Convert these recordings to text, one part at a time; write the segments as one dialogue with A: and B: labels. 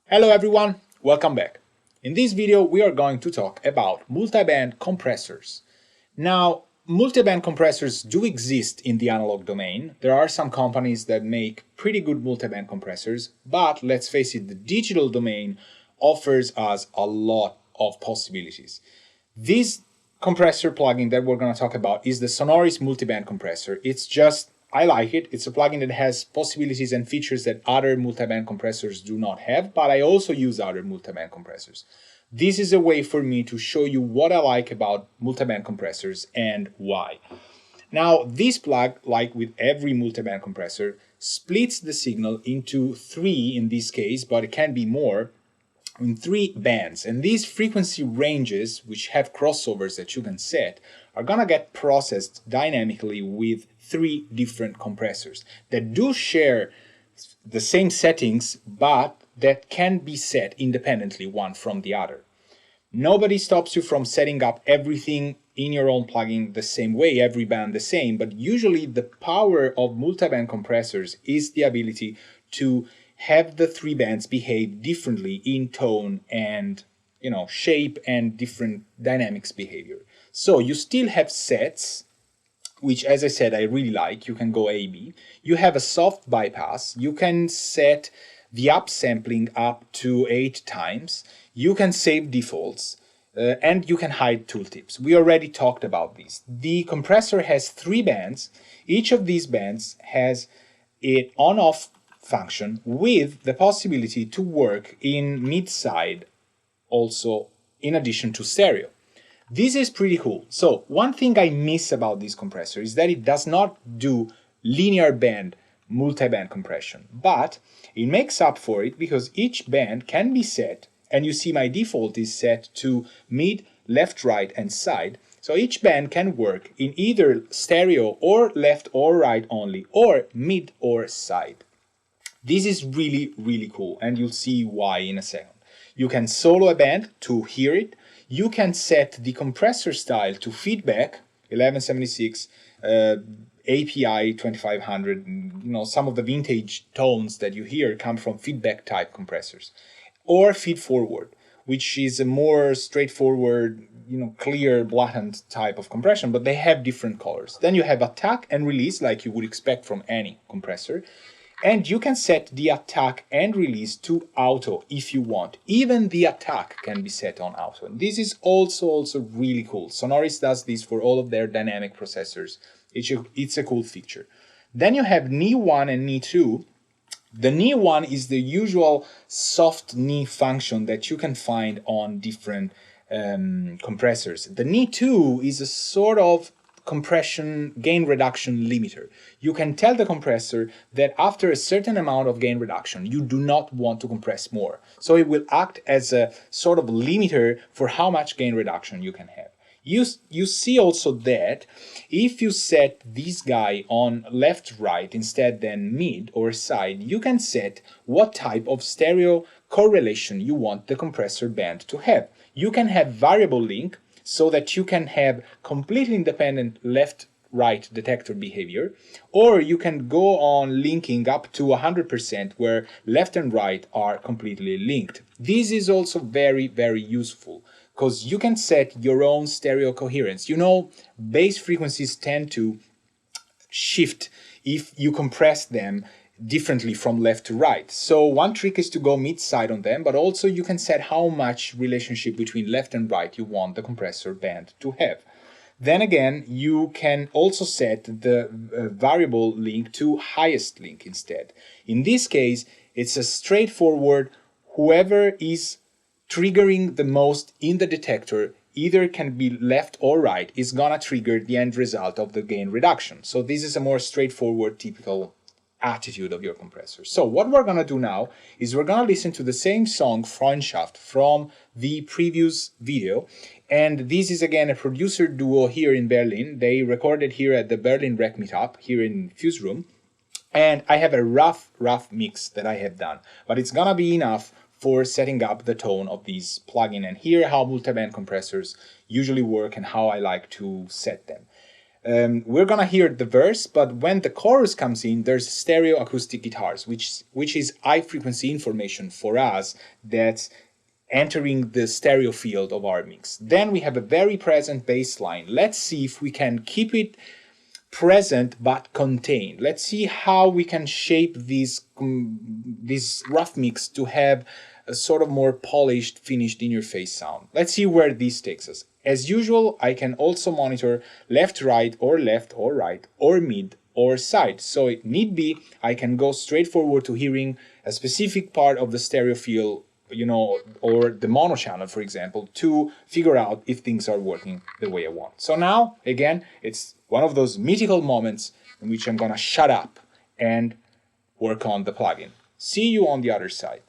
A: Hello everyone, welcome back. In this video we are going to talk about multiband compressors. Now, multiband compressors do exist in the analog domain. There are some companies that make pretty good multiband compressors, but let's face it, the digital domain offers us a lot of possibilities. This compressor plugin that we're going to talk about is the Sonorous Multiband Compressor. I like it. It's a plugin that has possibilities and features that other multiband compressors do not have, but I also use other multiband compressors. This is a way for me to show you what I like about multiband compressors and why. Now, this plug, like with every multiband compressor, splits the signal into three in this case, but it can be more, in three bands. And these frequency ranges, which have crossovers that you can set, are gonna get processed dynamically with three different compressors that do share the same settings, but that can be set independently one from the other. Nobody stops you from setting up everything in your own plugin the same way, every band the same, but usually the power of multiband compressors is the ability to have the three bands behave differently in tone and shape and different dynamics behavior. So you still have sets, which, as I said, I really like. You can go A/B. You have a soft bypass. You can set the upsampling up to 8 times. You can save defaults, and you can hide tooltips. We already talked about this. The compressor has 3 bands. Each of these bands has an on-off function with the possibility to work in mid-side also in addition to stereo. This is pretty cool. So one thing I miss about this compressor is that it does not do linear band multiband compression, but it makes up for it because each band can be set, and you see my default is set to mid, left, right, and side. So each band can work in either stereo or left or right only, or mid or side. This is really, really cool, and you'll see why in a second. You can solo a band to hear it. You can set the compressor style to feedback, 1176, API 2500. Some of the vintage tones that you hear come from feedback type compressors. Or feed forward, which is a more straightforward, clear, blatant type of compression, but they have different colors. Then you have attack and release, like you would expect from any compressor. And you can set the attack and release to auto if you want. Even the attack can be set on auto. And this is also really cool. Sonorous does this for all of their dynamic processors. It's a cool feature. Then you have knee 1 and knee 2. The knee 1 is the usual soft knee function that you can find on different compressors. The knee 2 is a sort of compression gain reduction limiter. You can tell the compressor that after a certain amount of gain reduction, you do not want to compress more. So it will act as a sort of limiter for how much gain reduction you can have. You see also that if you set this guy on left, right instead than mid or side, you can set what type of stereo correlation you want the compressor band to have. You can have variable link, so that you can have completely independent left-right detector behavior, or you can go on linking up to 100% where left and right are completely linked. This is also very, very useful because you can set your own stereo coherence. Bass frequencies tend to shift if you compress them differently from left to right. So one trick is to go mid-side on them, but also you can set how much relationship between left and right you want the compressor band to have. Then again, you can also set the variable link to highest link instead. In this case, it's a straightforward, whoever is triggering the most in the detector, either can be left or right, is gonna trigger the end result of the gain reduction. So this is a more straightforward, typical attitude of your compressor. So what we're gonna do now is we're gonna listen to the same song, Freundschaft, from the previous video. And this is again a producer duo here in Berlin. They recorded here at the Berlin Rec Meetup here in Fuseroom. And I have a rough mix that I have done, but it's gonna be enough for setting up the tone of these plugin and hear how multiband compressors usually work and how I like to set them. we're gonna hear the verse, but when the chorus comes in, there's stereo acoustic guitars, which is high frequency information for us that's entering the stereo field of our mix. Then we have a very present bass line. Let's see if we can keep it present but contained. Let's see how we can shape this rough mix to have a sort of more polished, finished in-your-face sound. Let's see where this takes us. As usual, I can also monitor left, right, or right, or mid, or side. So if need be, I can go straight forward to hearing a specific part of the stereo field, or the mono channel, for example, to figure out if things are working the way I want. So now, again, it's one of those mythical moments in which I'm gonna shut up and work on the plugin. See you on the other side.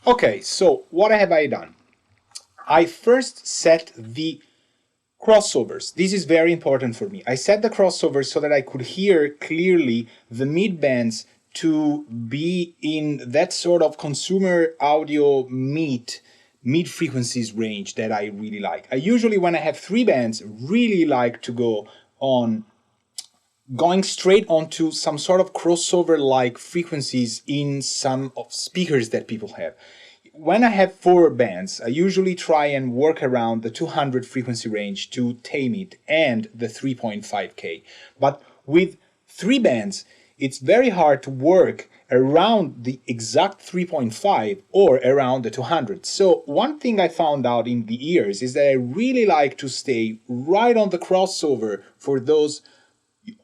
A: Okay, so what have I done? I first set the crossovers. This is very important for me. I set the crossovers so that I could hear clearly the mid bands to be in that sort of consumer audio mid frequencies range that I really like. I usually, when I have three bands, really like to go on going straight onto some sort of crossover-like frequencies in some of speakers that people have. When I have four bands, I usually try and work around the 200 frequency range to tame it and the 3.5K. But with three bands, it's very hard to work around the exact 3.5 or around the 200. So one thing I found out in the ears is that I really like to stay right on the crossover for those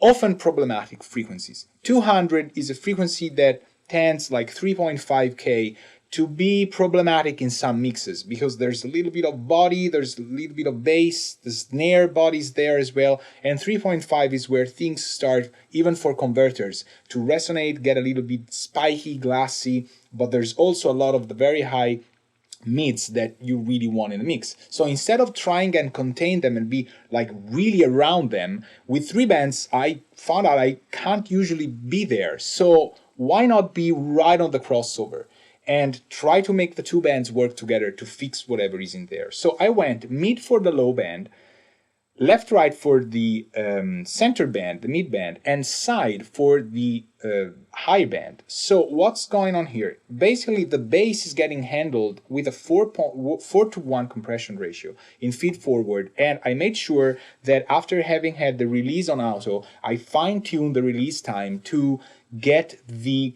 A: often problematic frequencies. 200 is a frequency that tends, like 3.5K, to be problematic in some mixes because there's a little bit of body, there's a little bit of bass, the snare body's there as well, and 3.5 is where things start, even for converters, to resonate, get a little bit spiky, glassy, but there's also a lot of the very high mids that you really want in a mix. So instead of trying and contain them and be like really around them, with 3 bands I found out I can't usually be there. So why not be right on the crossover and try to make the 2 bands work together to fix whatever is in there. So I went mid for the low band, left right for the center band, the mid band, and side for the high band. So what's going on here? Basically the bass is getting handled with a 4:1 compression ratio in feed forward, and I made sure that after having had the release on auto, I fine-tuned the release time to get the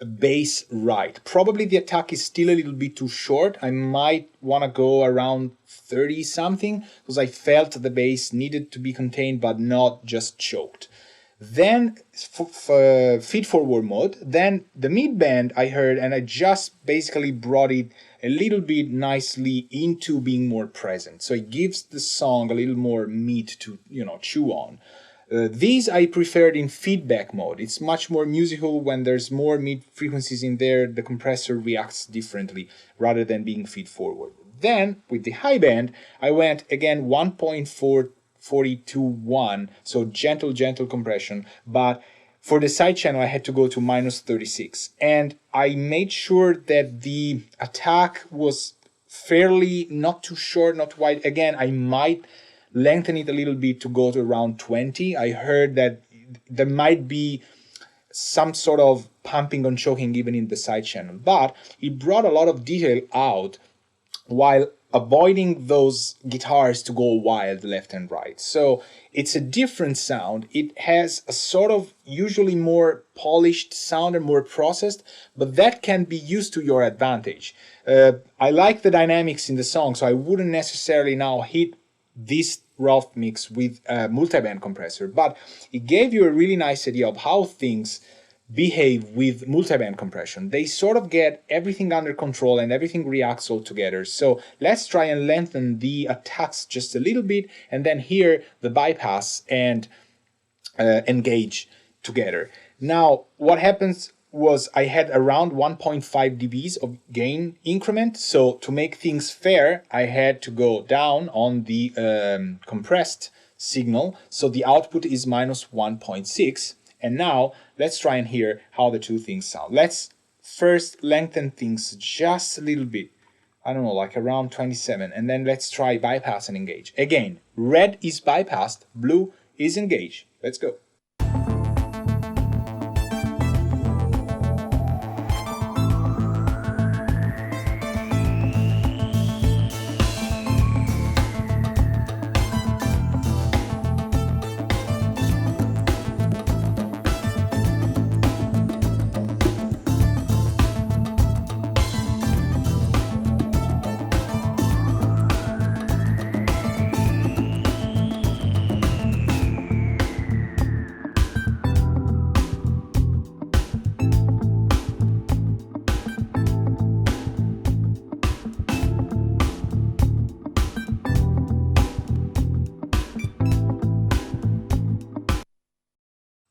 A: bass right. Probably the attack is still a little bit too short. I might want to go around 30 something because I felt the bass needed to be contained but not just choked. Then feed forward mode, then the mid band I heard, and I just basically brought it a little bit nicely into being more present. So it gives the song a little more meat to, chew on. These I preferred in feedback mode. It's much more musical when there's more mid frequencies in there. The compressor reacts differently rather than being feed forward. Then with the high band, I went again 1.440 to 1, so gentle compression. But for the side channel, I had to go to -36, and I made sure that the attack was fairly not too short, not too wide. Again, I might lengthen it a little bit to go to around 20. I heard that there might be some sort of pumping and choking even in the side channel, but it brought a lot of detail out while avoiding those guitars to go wild left and right. So it's a different sound. It has a sort of usually more polished sound and more processed, but that can be used to your advantage. I like the dynamics in the song, so I wouldn't necessarily now hit this rough mix with a multiband compressor, but it gave you a really nice idea of how things behave with multiband compression. They sort of get everything under control and everything reacts all together. So let's try and lengthen the attacks just a little bit and then hear the bypass and engage together. Now what happens was I had around 1.5 dBs of gain increment. So to make things fair, I had to go down on the compressed signal. So the output is -1.6. And now let's try and hear how the two things sound. Let's first lengthen things just a little bit. I don't know, like around 27. And then let's try bypass and engage. Again, red is bypassed, blue is engaged. Let's go.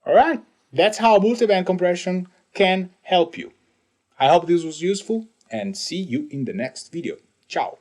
A: Alright, that's how multiband compression can help you. I hope this was useful and see you in the next video. Ciao!